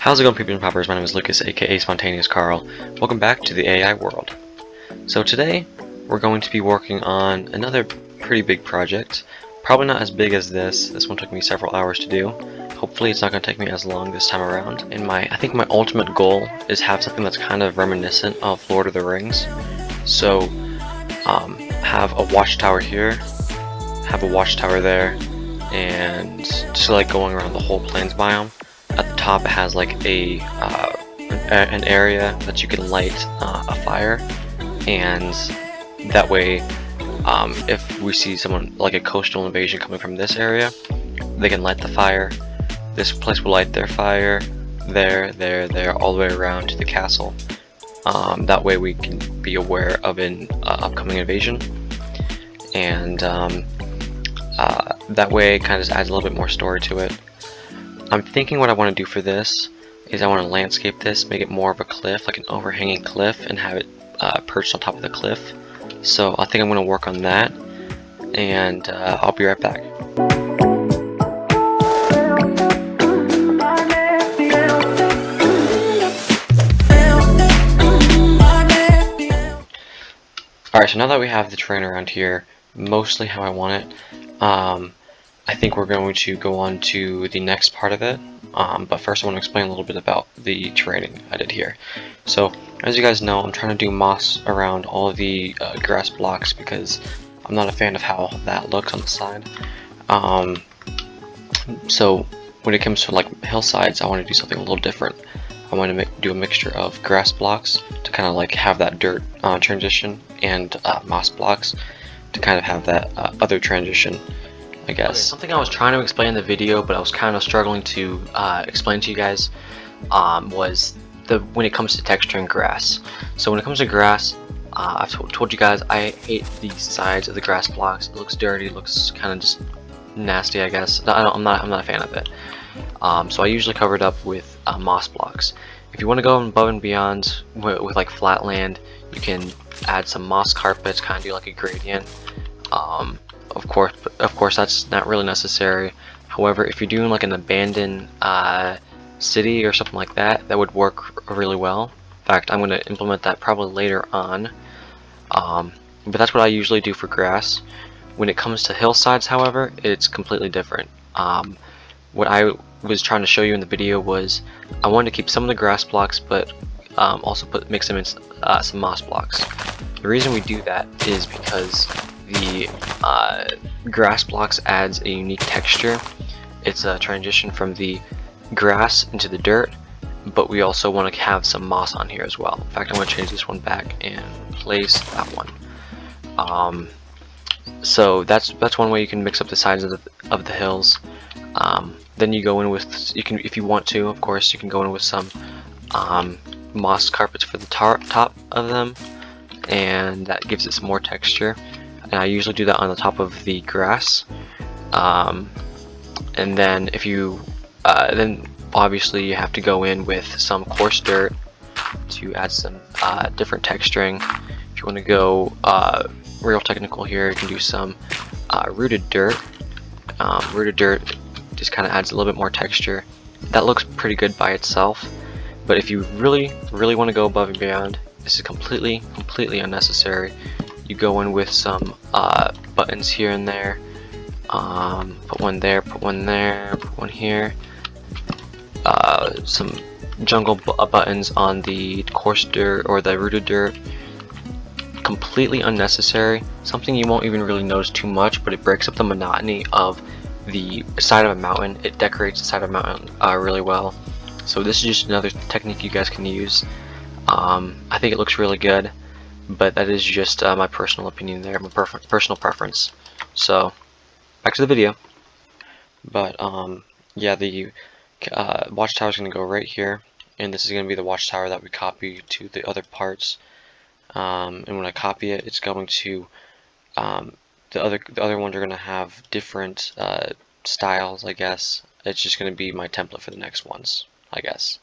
How's it going, people and poppers? My name is Lucas, aka Spontaneous Carl. Welcome back to the AI world. So today, we're going to be working on another pretty big project. Probably not as big as this. This one took me several hours to do. Hopefully it's not going to take me as long this time around. And I think my ultimate goal is have something that's kind of reminiscent of Lord of the Rings. So, have a watchtower here, have a watchtower there, and just like going around the whole plains biome. At the top it has like an area that you can light a fire, and that way if we see someone like a coastal invasion coming from this area, they can light the fire. This place will light their fire there, all the way around to the castle. That way we can be aware of an upcoming invasion, and that way it kind of just adds a little bit more story to it. I'm thinking what I want to do for this is I want to landscape this, make it more of a cliff, like an overhanging cliff, and have it perched on top of the cliff. So I think I'm going to work on that, and I'll be right back. Alright, so now that we have the terrain around here mostly how I want it, I think we're going to go on to the next part of it, but first I want to explain a little bit about the training I did here. So, as you guys know, I'm trying to do moss around all of the grass blocks because I'm not a fan of how that looks on the side. So, when it comes to like hillsides, I want to do something a little different. I want to do a mixture of grass blocks to kind of like have that dirt transition, and moss blocks to kind of have that other transition, I guess. Okay, something I was trying to explain in the video, but I was kind of struggling to explain to you guys, was when it comes to texturing grass. So when it comes to grass, I've told you guys I hate the sides of the grass blocks. It looks dirty, it looks kind of just nasty, I guess. I'm not a fan of it. So I usually cover it up with moss blocks. If you want to go above and beyond with like flat land, you can add some moss carpets, kind of do like a gradient. Of course, that's not really necessary. However, if you're doing like an abandoned city or something like that, that would work really well. In fact, I'm going to implement that probably later on. But that's what I usually do for grass. When it comes to hillsides, however, it's completely different. What I was trying to show you in the video was I wanted to keep some of the grass blocks, but also mix them in some moss blocks. The reason we do that is because the grass blocks adds a unique texture. It's a transition from the grass into the dirt, but we also want to have some moss on here as well. In fact, I'm going to change this one back and place that one. So that's one way you can mix up the sides of the hills. Then you go in with, if you want to, of course, you can go in with some moss carpets for the top of them, and that gives it some more texture. And I usually do that on the top of the grass. And then if you, then obviously you have to go in with some coarse dirt to add some different texturing. If you want to go real technical here, you can do some rooted dirt. Rooted dirt just kind of adds a little bit more texture. That looks pretty good by itself, but if you really want to go above and beyond, this is completely unnecessary. You go in with some buttons here and there. Put one there, put one there, put one here. Some jungle buttons on the coarse dirt or the rooted dirt. Completely unnecessary. Something you won't even really notice too much, but it breaks up the monotony of the side of a mountain. It decorates the side of a mountain really well. So this is just another technique you guys can use. I think it looks really good, but that is just my personal opinion there, my personal preference. So back to the video. But yeah, the watchtower is going to go right here, and this is going to be the watchtower that we copy to the other parts. And when I copy it, it's going to the other ones are going to have different styles, I guess. It's just going to be my template for the next ones, I guess.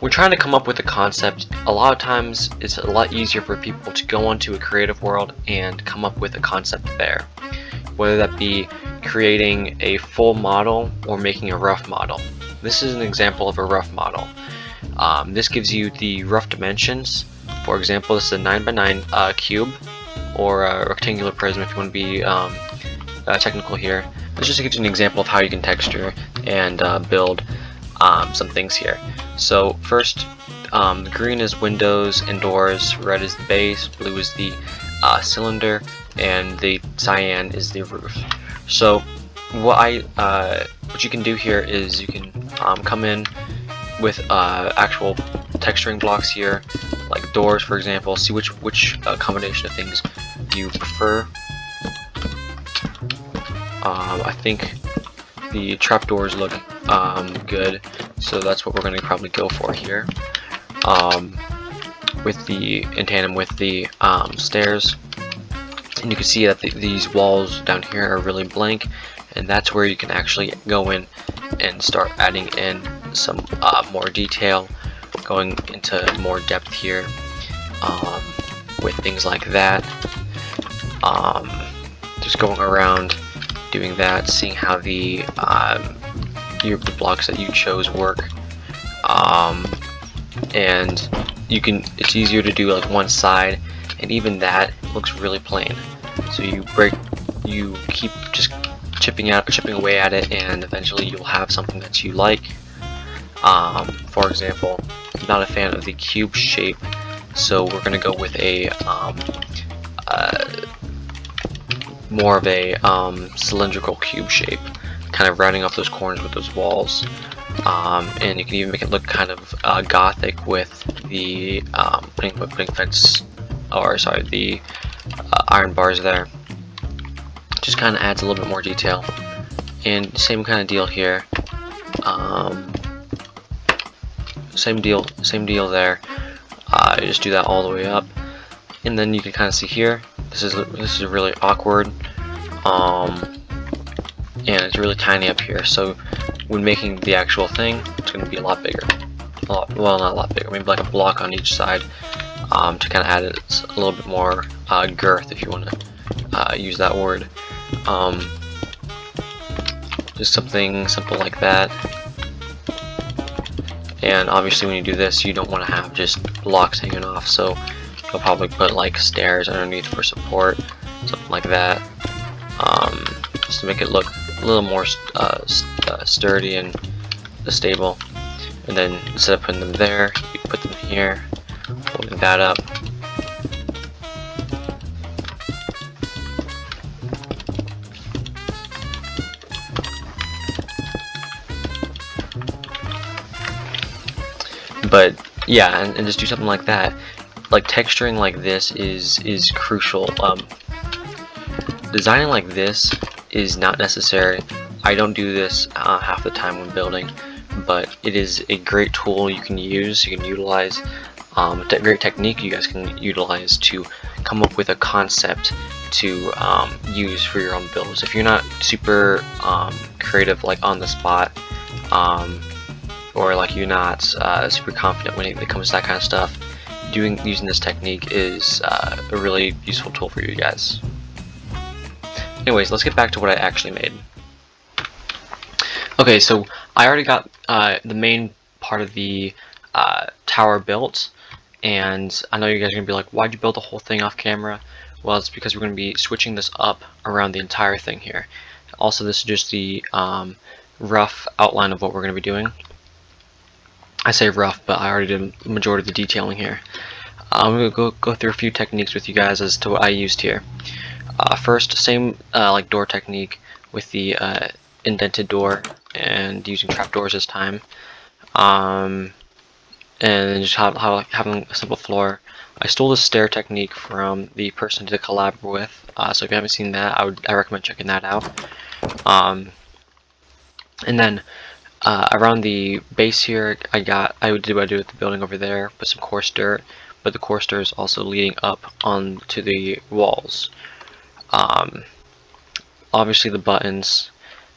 we're trying to come up with a concept. A lot of times it's a lot easier for people to go onto a creative world and come up with a concept there, whether that be creating a full model or making a rough model. This is an example of a rough model. This gives you the rough dimensions. For example, this is a 9x9 cube, or a rectangular prism if you want to be technical here. This just gives you an example of how you can texture and build some things here. So first, the green is windows and doors, red is the base, blue is the cylinder, and the cyan is the roof. So what you can do here is you can come in with actual texturing blocks here, like doors for example. See which combination of things you prefer. I think the trapdoors look good, so that's what we're going to probably go for here. In tandem with the stairs, and you can see that these walls down here are really blank, and that's where you can actually go in and start adding in some more detail, going into more depth here with things like that. Just going around doing that, seeing how the blocks that you chose work, and it's easier to do like one side, and even that looks really plain. So you keep just chipping away at it, and eventually you'll have something that you like. For example, I'm not a fan of the cube shape, so we're gonna go with a more of a cylindrical cube shape, kind of rounding off those corners with those walls. And you can even make it look kind of gothic with the putting fence, or sorry, the iron bars there. Just kind of adds a little bit more detail. And same kind of deal here. Same deal there. You just do that all the way up, and then you can kind of see here. This is really awkward, and it's really tiny up here. So when making the actual thing, it's going to be a lot bigger. Well, not a lot bigger, maybe like a block on each side, to kind of add it a little bit more girth, if you want to use that word. Just something simple like that. And obviously when you do this, you don't want to have just blocks hanging off, so you'll probably put like stairs underneath for support, something like that, just to make it look a little more sturdy and stable. And then instead of putting them there, you put them here, holding that up. But yeah, and just do something like that. Like texturing like this is crucial. Designing like this is not necessary. I don't do this half the time when building, but it is a great tool you can use, you can utilize, a great technique you guys can utilize to come up with a concept to use for your own builds. If you're not super creative, like on the spot, or like you're not super confident when it comes to that kind of stuff, using this technique is a really useful tool for you guys. Anyways, let's get back to what I actually made. Okay, so I already got the main part of the tower built, and I know you guys are going to be like, why'd you build the whole thing off camera? Well, it's because we're going to be switching this up around the entire thing here. Also, this is just the rough outline of what we're going to be doing. I say rough, but I already did the majority of the detailing here. I'm going to go through a few techniques with you guys as to what I used here. First, same like door technique with the indented door and using trapdoors this time, and just having a simple floor. I stole this stair technique from the person to collab with, so if you haven't seen that, I recommend checking that out. And then around the base here, I would do what I do with the building over there, put some coarse dirt, but the coarse dirt is also leading up onto the walls. Obviously the buttons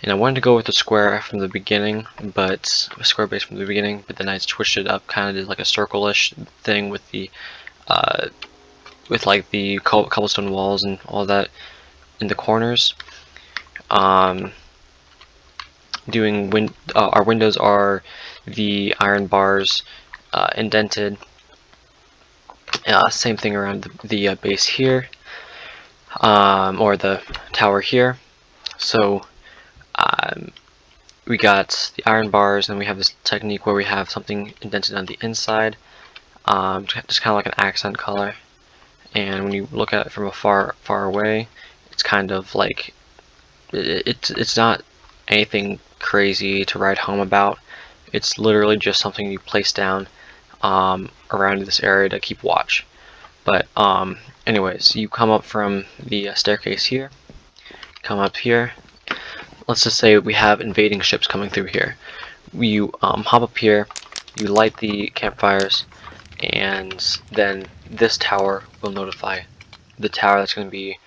And I wanted to go with the square from the beginning, but a square base from the beginning, but then I switched it up, kind of did like a circle-ish thing with the like the cobblestone walls and all that in the corners. Our windows are the iron bars indented. Same thing around the base here, or the tower here. So we got the iron bars, and we have this technique where we have something indented on the inside, just kind of like an accent color. And when you look at it from a far away, it's kind of like it's not anything crazy to write home about. It's literally just something you place down around this area to keep watch. But anyways, you come up from the staircase here, come up here. Let's just say we have invading ships coming through here. You hop up here, you light the campfires, and then this tower will notify the tower that's going to be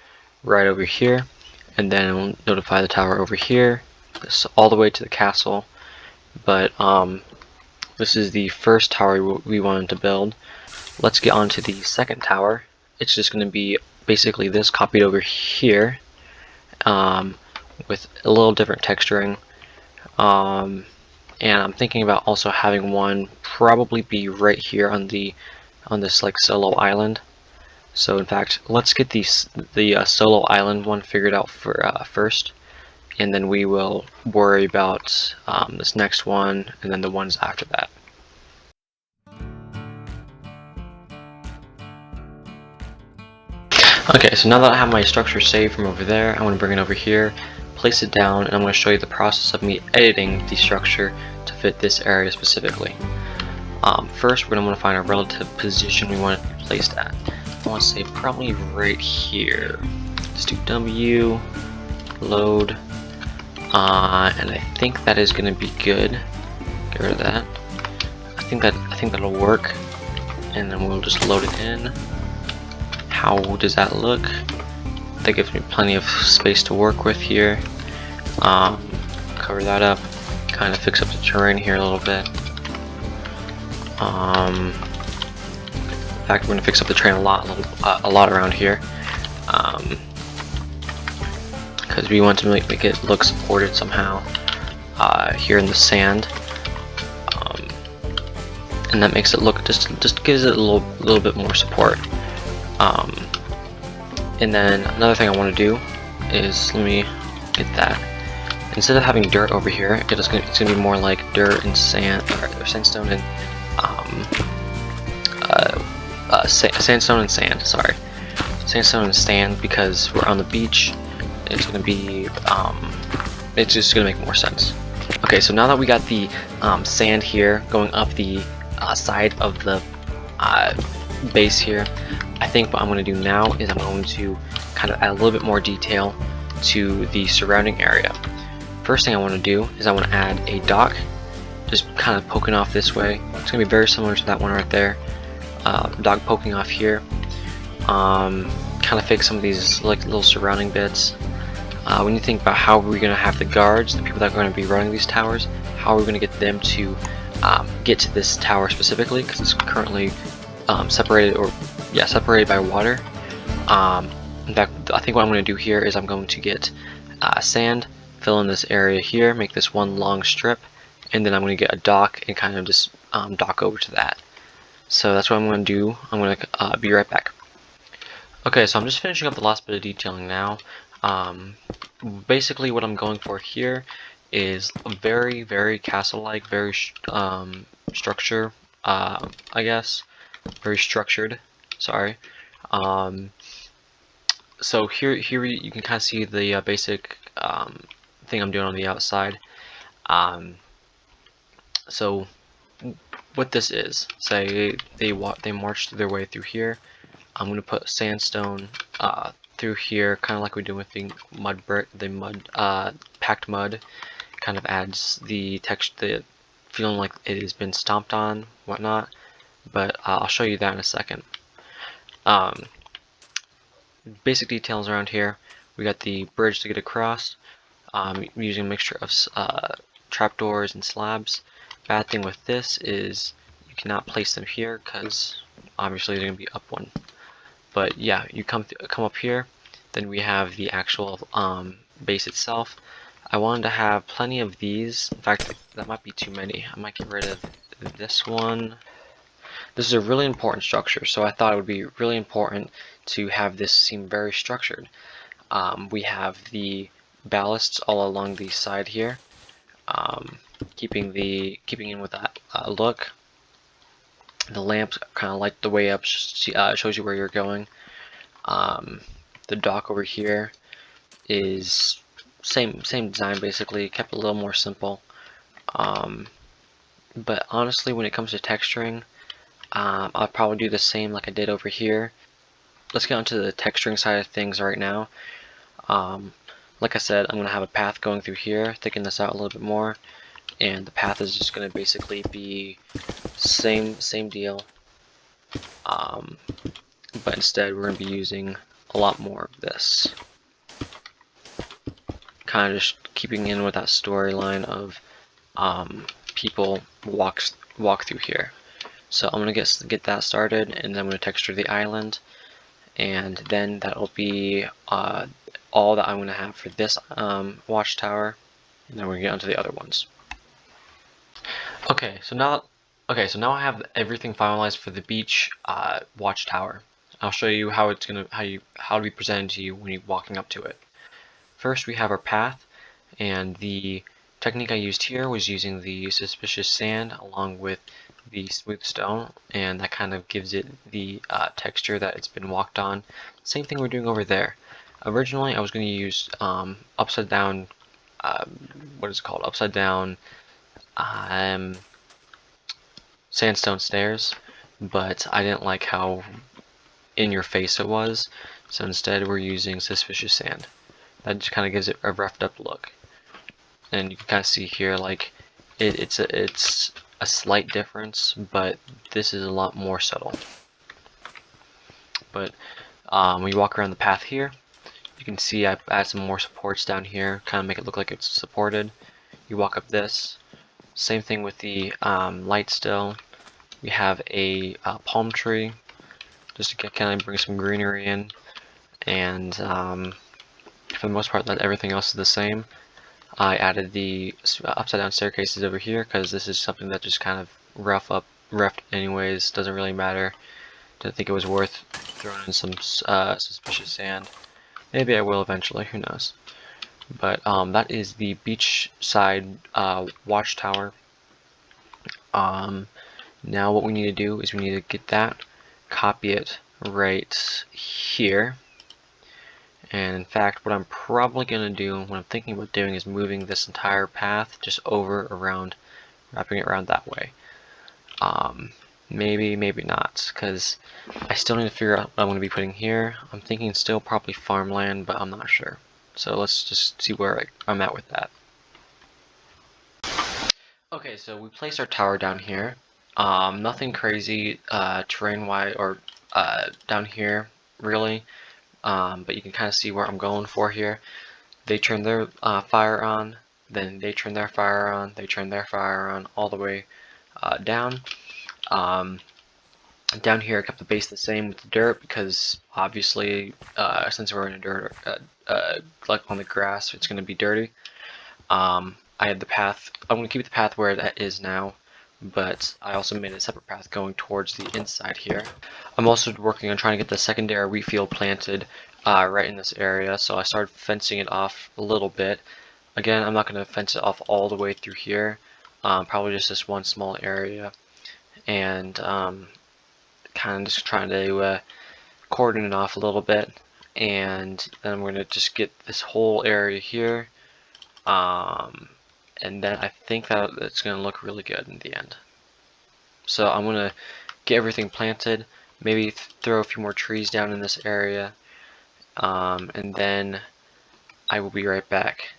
right over here, and then it will notify the tower over here, this all the way to the castle. But this is the first tower we wanted to build. Let's get on to the second tower. It's just going to be basically this copied over here, with a little different texturing. And I'm thinking about also having one probably be right here on this like solo island. So in fact, let's get the solo island one figured out first, and then we will worry about this next one and then the ones after that. Okay, so now that I have my structure saved from over there, I'm going to bring it over here, place it down, and I'm going to show you the process of me editing the structure to fit this area specifically. First, we're going to want to find a relative position we want it placed at. I want to say probably right here. Let's do W, load, and I think that is going to be good. Get rid of that. I think that'll work, and then we'll just load it in. How does that look? That gives me plenty of space to work with here. Cover that up, kind of fix up the terrain here a little bit. In fact, we're going to fix up the terrain a lot around here, because we want to make it look supported somehow here in the sand, and that makes it look just gives it a little bit more support. And then another thing I want to do is, let me get that. Instead of having dirt over here, it's going to be more like dirt and sand, or sandstone and sandstone and sand. Sorry, sandstone and sand, because we're on the beach. It's going to be it's just going to make more sense. Okay, so now that we got the sand here going up the side of the base here, I think what I'm going to do now is I'm going to kind of add a little bit more detail to the surrounding area. First thing I want to do is I want to add a dock, just kind of poking off this way. It's going to be very similar to that one right there. Dock poking off here. Kind of fix some of these like little surrounding bits. When you think about how we're going to have the guards, the people that are going to be running these towers, how are we going to get them to get to this tower specifically, because it's currently separated by water. In fact, I think what I'm going to do here is I'm going to get sand, fill in this area here, make this one long strip, and then I'm going to get a dock and kind of just dock over to that. So that's what I'm going to do. I'm going to be right back. Okay, so I'm just finishing up the last bit of detailing now. Basically what I'm going for here is a very castle-like, very structure, I guess. Very structured, sorry. So here you can kind of see the basic thing I'm doing on the outside. So what this is, say they march their way through here. I'm going to put sandstone through here, kind of like we do with the mud brick, packed mud. Kind of adds the texture, the feeling like it has been stomped on, whatnot. But I'll show you that in a second. Basic details around here. We got the bridge to get across. using a mixture of trapdoors and slabs. Bad thing with this is you cannot place them here because obviously they're going to be up one. But yeah, you come up here, then we have the actual base itself. I wanted to have plenty of these. In fact, that might be too many. I might get rid of this one. This is a really important structure, so I thought it would be really important to have this seem very structured. We have the ballasts all along the side here, keeping in with that look. The lamps kind of light the way up, shows you where you're going. The dock over here is same design basically, kept a little more simple. But honestly, when it comes to texturing, I'll probably do the same like I did over here. Let's get onto the texturing side of things right now. Like I said, I'm going to have a path going through here, thicken this out a little bit more, and the path is just going to basically be same deal, but instead we're going to be using a lot more of this, kind of just keeping in with that storyline of people walk through here. So I'm going to get that started, and then I'm going to texture the island, and then that'll be all that I'm going to have for this watchtower, and then we're going to get onto the other ones. Okay, so now I have everything finalized for the beach watchtower. I'll show you how to be presented to you when you're walking up to it. First, we have our path, and the technique I used here was using the suspicious sand along with the smooth stone, and that kind of gives it the texture that it's been walked on. Same thing we're doing over there. Originally, I was going to use upside down. What is it called? Upside down sandstone stairs, but I didn't like how in your face it was, so instead we're using suspicious sand. That just kind of gives it a roughed up look, and you can kind of see here like it's a slight difference, but this is a lot more subtle. But when you walk around the path here, you can see I've added some more supports down here, kind of make it look like it's supported. You walk up this, same thing with the light still. We have a palm tree, just to kind of bring some greenery in, and for the most part, everything else is the same. I added the upside down staircases over here because this is something that just kind of roughed anyways, doesn't really matter. Didn't think it was worth throwing in some suspicious sand. Maybe I will eventually, who knows. But that is the beachside watchtower. Now what we need to do is we need to get that, copy it right here. And in fact, what I'm probably going to do, what I'm thinking about doing, is moving this entire path just around, wrapping it around that way. Maybe not, because I still need to figure out what I'm going to be putting here. I'm thinking still probably farmland, but I'm not sure. So let's just see where I'm at with that. Okay, so we placed our tower down here. Nothing crazy terrain-wise or down here, really. But you can kind of see where I'm going for here. They turn their fire on, then they turn their fire on, they turn their fire on, all the way down. Down here I kept the base the same with the dirt because obviously since we're in a dirt, like on the grass, it's going to be dirty. I had the path, I'm going to keep the path where that is now, but I also made a separate path going towards the inside here. I'm also working on trying to get the secondary wheat field planted right in this area, so I started fencing it off a little bit. Again, I'm not going to fence it off all the way through here, probably just this one small area, and kind of just trying to cordon it off a little bit, and then I'm going to just get this whole area here. And then I think that it's going to look really good in the end. So I'm going to get everything planted, maybe throw a few more trees down in this area, and then I will be right back.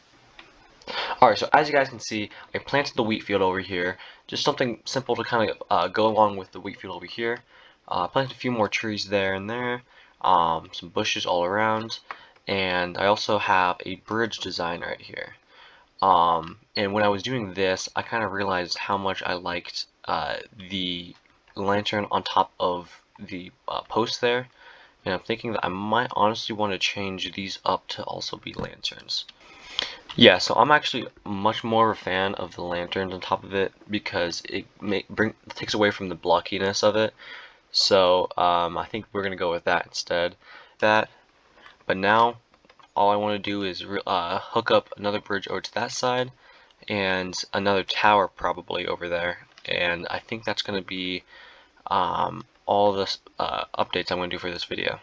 Alright, so as you guys can see, I planted the wheat field over here. Just something simple to kind of go along with the wheat field over here. Planted a few more trees there and there, some bushes all around, and I also have a bridge design right here. And when I was doing this, I kind of realized how much I liked the lantern on top of the post there. And I'm thinking that I might honestly want to change these up to also be lanterns. Yeah, so I'm actually much more of a fan of the lanterns on top of it because it takes away from the blockiness of it. So I think we're gonna go with that instead. But now all I want to do is hook up another bridge over to that side and another tower probably over there. And I think that's gonna be all the updates I'm gonna do for this video.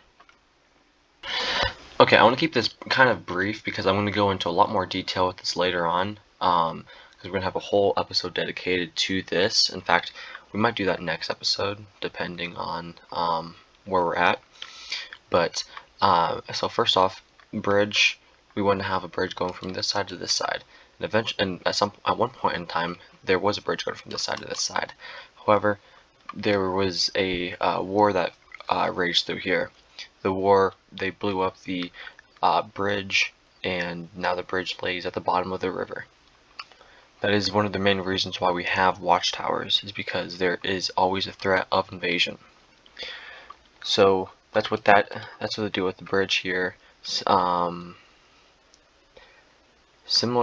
Okay, I want to keep this kind of brief because I'm going to go into a lot more detail with this later on. Because we're going to have a whole episode dedicated to this. In fact, we might do that next episode, depending on where we're at. But so first off, bridge. We want to have a bridge going from this side to this side. And eventually, at one point in time, there was a bridge going from this side to this side. However, there was a war that raged through here. The war, they blew up the bridge, and now the bridge lays at the bottom of the river. That is one of the main reasons why we have watchtowers, is because there is always a threat of invasion. So that's what they do with the bridge here. Similar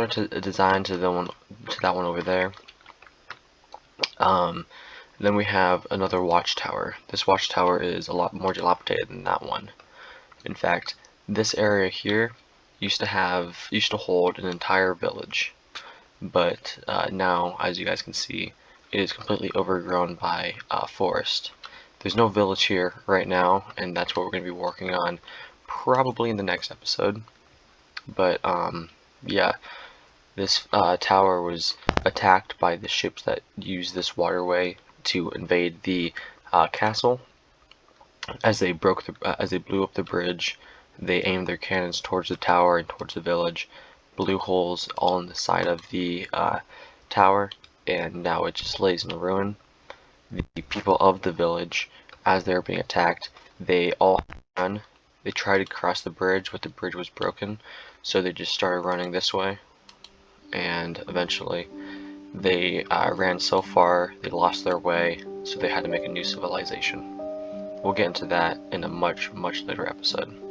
to the design to that one over there. Then we have another watchtower. This watchtower is a lot more dilapidated than that one. In fact, this area here used to hold an entire village, but now, as you guys can see, it is completely overgrown by forest. There's no village here right now, and that's what we're going to be working on probably in the next episode. But yeah, this tower was attacked by the ships that use this waterway to invade the castle. As they blew up the bridge, they aimed their cannons towards the tower and towards the village, blew holes all in the side of the tower, and now it just lays in ruin. The people of the village, as they were being attacked, they all ran. They tried to cross the bridge, but the bridge was broken, so they just started running this way, and eventually they ran so far they lost their way, so they had to make a new civilization. We'll get into that in a much later episode.